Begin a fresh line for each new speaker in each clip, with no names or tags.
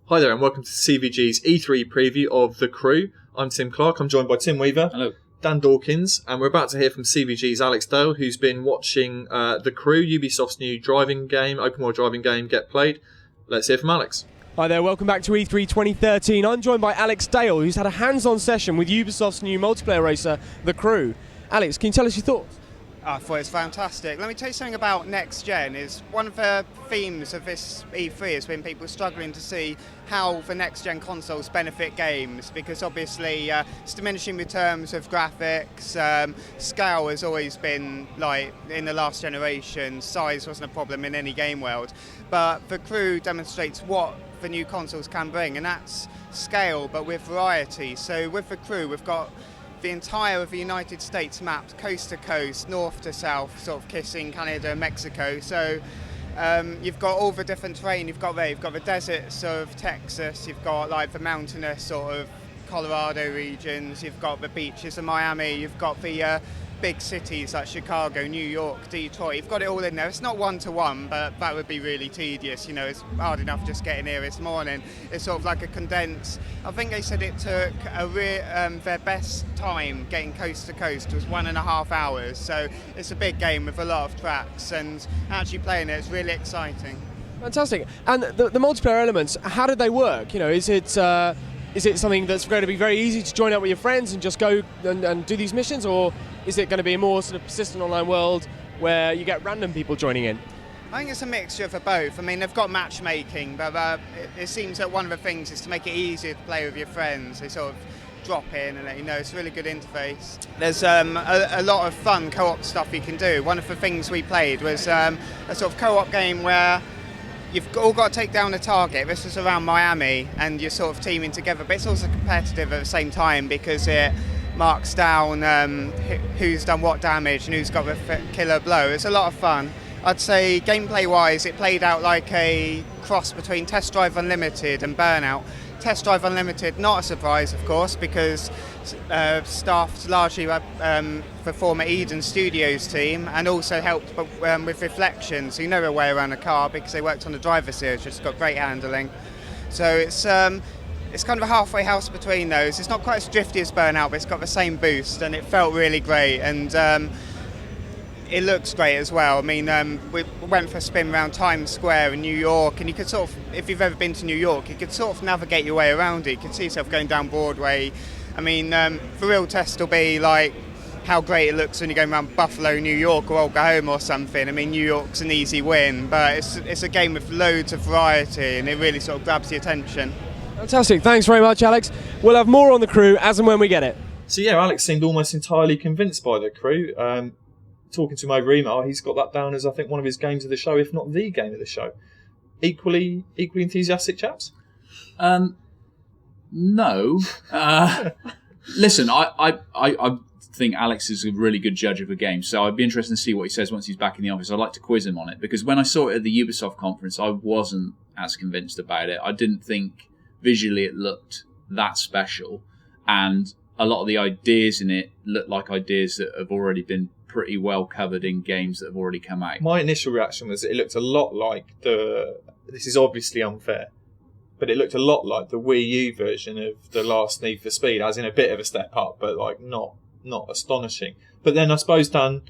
Hi there and welcome to CVG's E3 preview of The Crew. I'm Tim Clark, I'm joined by Tim Weaver.
Hello.
Dan Dawkins, and we're about to hear from CVG's Alex Dale, who's been watching The Crew, Ubisoft's new driving game, open world driving game, get played. Let's hear from Alex.
Hi there, welcome back to E3 2013. I'm joined by Alex Dale, who's had a hands-on session with Ubisoft's new multiplayer racer, The Crew. Alex, can you tell us your thoughts?
I thought it was fantastic. Let me tell you something about next gen. Is one of the themes of this E3 has been people struggling to see how the next gen consoles benefit games, because obviously it's diminishing in terms of graphics. Scale has always been, like in the last generation, size wasn't a problem in any game world, but The Crew demonstrates what the new consoles can bring, and that's scale but with variety. So with The Crew we've got the entire of the United States mapped coast to coast, north to south, sort of kissing Canada and Mexico. So you've got all the different terrain. You've got the deserts of Texas, you've got like the mountainous sort of Colorado regions, you've got the beaches of Miami, you've got the big cities like Chicago, New York, Detroit. You've got it all in there. It's not one-to-one, but that would be really tedious. You know, it's hard enough just getting here this morning. It's sort of like a condensed. I think they said it took their best time getting coast to coast was 1.5 hours. So it's a big game with a lot of tracks, and actually playing it is really exciting.
Fantastic. And the multiplayer elements, how did they work? You know, is it something that's going to be very easy to join up with your friends and just go and do these missions, or is it going to be a more sort of persistent online world where you get random people joining in?
I think it's a mixture of both. I mean, they've got matchmaking, but it seems that one of the things is to make it easier to play with your friends. They sort of drop in and let you know. It's a really good interface. There's a lot of fun co-op stuff you can do. One of the things we played was a sort of co-op game where you've all got to take down a target. This is around Miami, and you're sort of teaming together, but it's also competitive at the same time because it marks down who's done what damage and who's got the killer blow. It's a lot of fun. I'd say gameplay-wise, it played out like a cross between Test Drive Unlimited and Burnout. Test Drive Unlimited, not a surprise, of course, because staffed largely the former Eden Studios team, and also helped with Reflection, so you know their way around a car because they worked on the driver series, which has got great handling. So it's kind of a halfway house between those. It's not quite as drifty as Burnout, but it's got the same boost, and it felt really great, and it looks great as well. I mean, we went for a spin around Times Square in New York, and you could sort of, if you've ever been to New York, you could sort of navigate your way around it. You could see yourself going down Broadway. I mean, the real test will be like how great it looks when you're going around Buffalo, New York, or Oklahoma or something. I mean, New York's an easy win, but it's a game with loads of variety, and it really sort of grabs the attention.
Fantastic. Thanks very much, Alex. We'll have more on The Crew as and when we get it.
So yeah, Alex seemed almost entirely convinced by The Crew. Talking to him over email, he's got that down as I think one of his games of the show, if not the game of the show. Equally enthusiastic chaps?
No. Listen, I think Alex is a really good judge of a game, so I'd be interested to see what he says once he's back in the office. I'd like to quiz him on it, because when I saw it at the Ubisoft conference, I wasn't as convinced about it. I didn't think visually it looked that special, and a lot of the ideas in it look like ideas that have already been pretty well covered in games that have already come out.
My initial reaction was it looked a lot like this is obviously unfair, but it looked a lot like the Wii U version of the last Need for Speed, as in a bit of a step up, but like not astonishing. But then I suppose, Dan,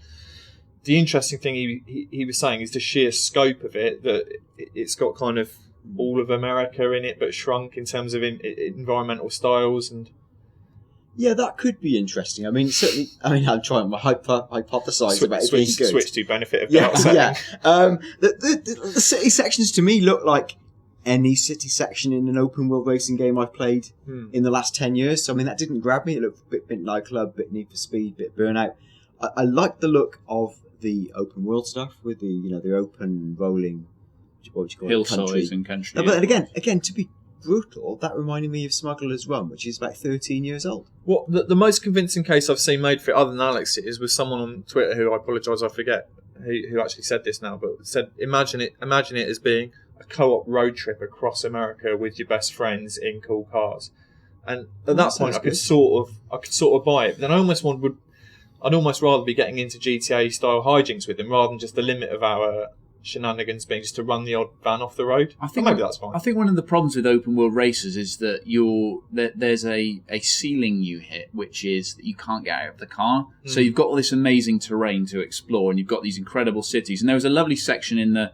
the interesting thing he was saying is the sheer scope of it, that it's got kind of all of America in it, but shrunk in terms of environmental styles. And
yeah, that could be interesting. I mean, certainly. I mean, I'm trying to hypothesise about it being good.
Switch to benefit of doubt.
Yeah. The city sections to me look like any city section in an open world racing game I've played in the last 10 years. So I mean, that didn't grab me. It looked a bit Nightclub, bit Need for Speed, bit Burnout. I like the look of the open world stuff with the open rolling, what would you call it,
hillsides and country.
But again, to be brutal, that reminded me of Smuggler's Run, which is about 13 years old.
What the most convincing case I've seen made for it, other than Alex, is with someone on Twitter who I apologise I forget who actually said this now, but said imagine it as being a co-op road trip across America with your best friends in cool cars. And at that point, I could sort of buy it. But then I'd almost rather be getting into GTA style hijinks with them rather than just the limit of our shenanigans being just to run the odd van off the road.
I think
maybe that's fine.
I think one of the problems with open world races is that there's a ceiling you hit, which is that you can't get out of the car. So you've got all this amazing terrain to explore, and you've got these incredible cities. And there was a lovely section in the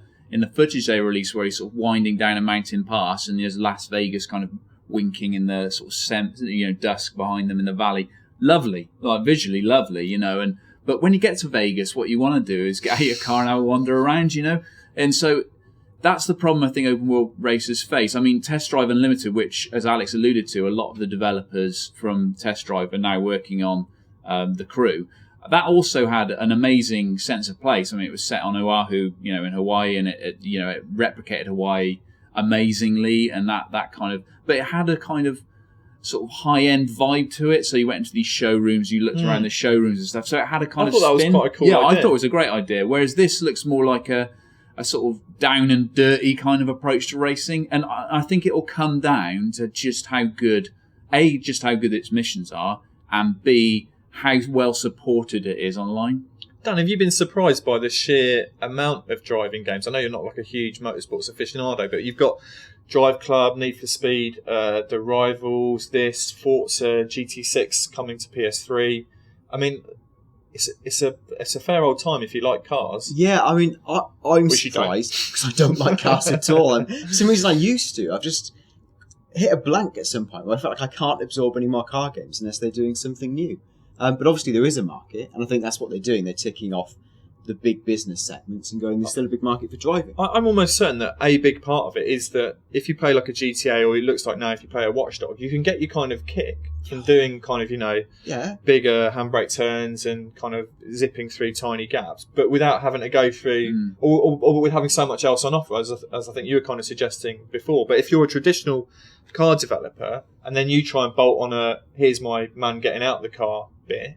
footage they released where he's sort of winding down a mountain pass, and there's Las Vegas kind of winking in the sort of dusk behind them in the valley. Lovely, like visually lovely, but when you get to Vegas, what you want to do is get out of your car and have a wander around, And so that's the problem I think open world racers face. I mean, Test Drive Unlimited, which, as Alex alluded to, a lot of the developers from Test Drive are now working on the crew. That also had an amazing sense of place. I mean, it was set on Oahu, in Hawaii, and it replicated Hawaii amazingly, and that kind of, but it had a kind of sort of high-end vibe to it. So you went into these showrooms, you looked around the showrooms and stuff. So it had a kind of spin. I thought that was quite a cool idea. I thought it was a great idea. Whereas this looks more like a sort of down and dirty kind of approach to racing. And I think it will come down to just how good its missions are, and B, how well supported it is online.
Dan, have you been surprised by the sheer amount of driving games? I know you're not like a huge motorsports aficionado, but you've got Drive Club, Need for Speed, The Rivals, Forza, GT6 coming to PS3. I mean, it's a fair old time if you like cars.
Yeah, I mean, I'm surprised because I don't like cars at all. And for some reason I used to. I've just hit a blank at some point where I felt like I can't absorb any more car games unless they're doing something new. But obviously there is a market, and I think that's what they're doing. They're ticking off the big business segments and going, there's still a big market for driving.
I'm almost certain that a big part of it is that if you play like a GTA, or it looks like now if you play a Watchdog, you can get your kind of kick from doing kind of, bigger handbrake turns and kind of zipping through tiny gaps, but without having to go through, or with having so much else on offer, as I think you were kind of suggesting before. But if you're a traditional car developer and then you try and bolt on here's my man getting out of the car bit,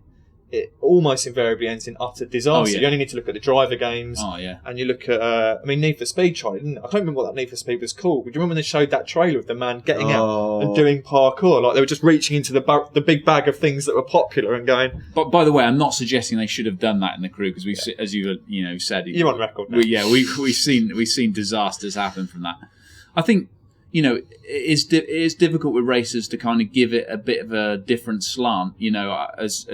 it almost invariably ends in utter disaster. You only need to look at the driver games, and you look at, Need for Speed tried it, didn't it? I can't remember what that Need for Speed was called. But do you remember when they showed that trailer of the man getting out and doing parkour? Like they were just reaching into the big bag of things that were popular and going.
But by the way, I'm not suggesting they should have done that in the crew, because as you said,
you're on record now.
We've seen disasters happen from that. I think. It is difficult with racers to kind of give it a bit of a different slant, as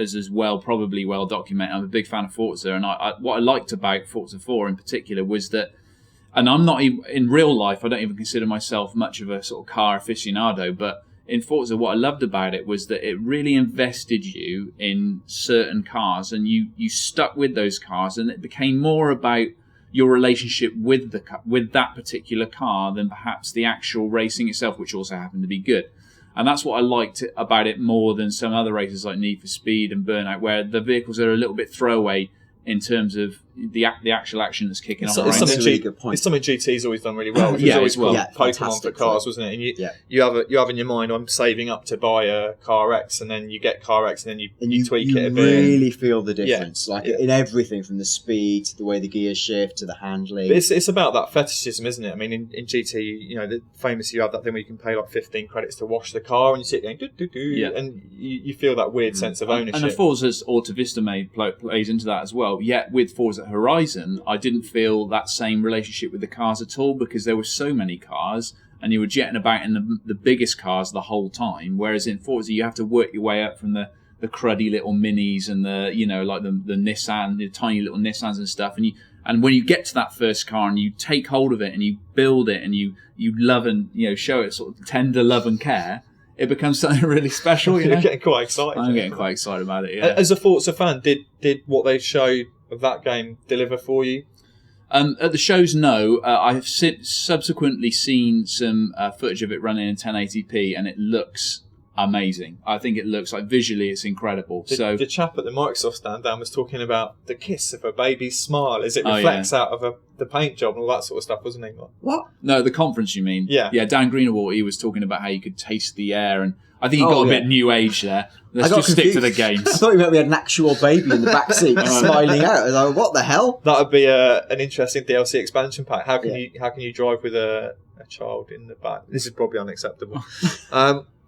probably well documented. I'm a big fan of Forza, and what I liked about Forza 4 in particular was that, and I'm not even, in real life, I don't even consider myself much of a sort of car aficionado, but in Forza, what I loved about it was that it really invested you in certain cars, and you stuck with those cars, and it became more about your relationship with that particular car than perhaps the actual racing itself, which also happened to be good. And that's what I liked about it more than some other races like Need for Speed and Burnout, where the vehicles are a little bit throwaway in terms of the actual action that's kicking off.
It's something GT's always done really well. Pokemon for cars, wasn't it? And you have in your mind, I'm saving up to buy a Car X, and then you get Car X, and then you tweak it a bit.
You really feel the difference, in everything from the speed to the way the gears shift to the handling.
But it's about that fetishism, isn't it? I mean, in GT, famously you have that thing where you can pay like 15 credits to wash the car, and you sit going and you feel that weird sense of ownership.
And the Forza's Auto Vista plays into that as well. Yet with Forza Horizon, I didn't feel that same relationship with the cars at all, because there were so many cars and you were jetting about in the biggest cars the whole time, whereas in Forza you have to work your way up from the cruddy little minis and the Nissan, the tiny little Nissans and stuff, and when you get to that first car and you take hold of it and you build it and you love and show it sort of tender love and care, it becomes something really special.
You're getting quite excited.
I'm getting quite excited about it. Yeah.
As a Forza fan, did what they showed of that game deliver for you?
At the shows, no. I've subsequently seen some footage of it running in 1080p, and it looks amazing. I think it looks like visually it's incredible.
The chap at the Microsoft stand down was talking about the kiss of a baby's smile as it reflects out of the paint job and all that sort of stuff, wasn't he?
What?
No, the conference you mean?
Yeah.
Dan Greenaway, he was talking about how you could taste the air, and I think he got a bit new age there. Let's just stick to the games.
I thought you meant we had an actual baby in the back seat smiling out. I was like, what the hell?
That would be an interesting DLC expansion pack. How can you drive with a child in the back? This is probably unacceptable.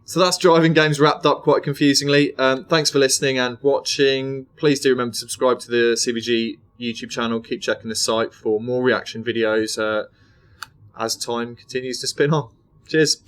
So that's driving games wrapped up quite confusingly. Thanks for listening and watching. Please do remember to subscribe to the CBG YouTube channel. Keep checking the site for more reaction videos as time continues to spin on. Cheers.